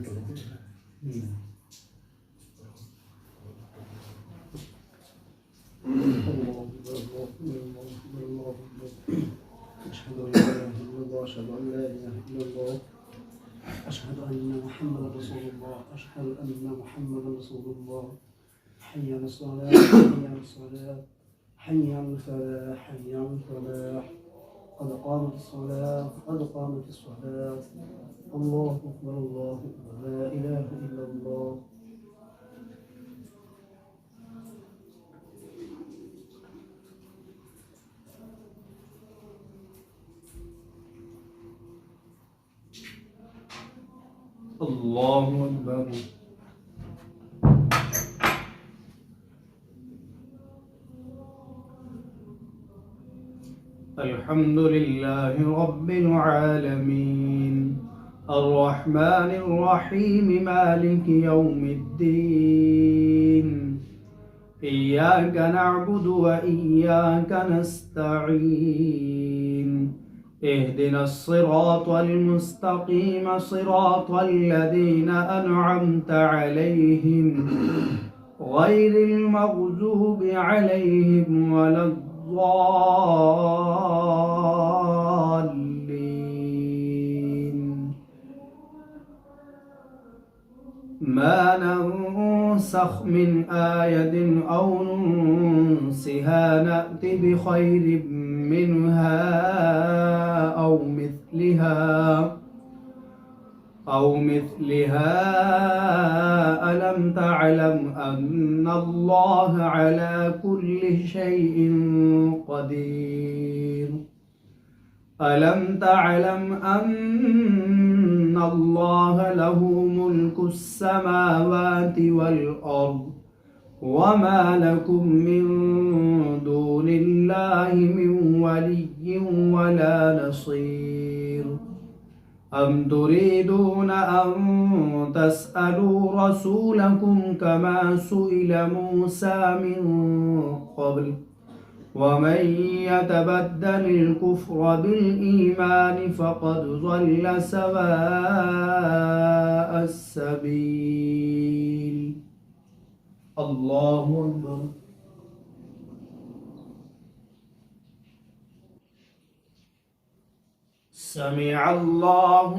أشهد أن لا إله إلا الله أشهد أن لا إله إلا الله أشهد أن محمدا رسول الله أشهد أن محمدا رسول الله حي على الصلاة حي على الصلاة حي على الفلاح حي على الفلاح قد قامت الصلاة قد قامت الصلاة الله أكبر الله أكبر لا إله إلا الله. الله أكبر. الحمد لله رب العالمين الرحمن الرحيم مالك يوم الدين إياك نعبد وإياك نستعين اهدنا الصراط المستقيم صراط الذين أنعمت عليهم غير المغضوب عليهم ولا الضالين. ما ننسخ من آية أو ننسها نأت بخير منها أو مثلها ألم تعلم أن الله على كل شيء قدير ألم تعلم أن الله له ملك السماوات والأرض وما لكم من دون الله من ولي ولا نصير أم تريدون أن تسألوا رسولكم كما سئل موسى من قبل ومن يتبدل الكفر بالإيمان فقد ضل سواء السبيل. الله أكبر. سمع الله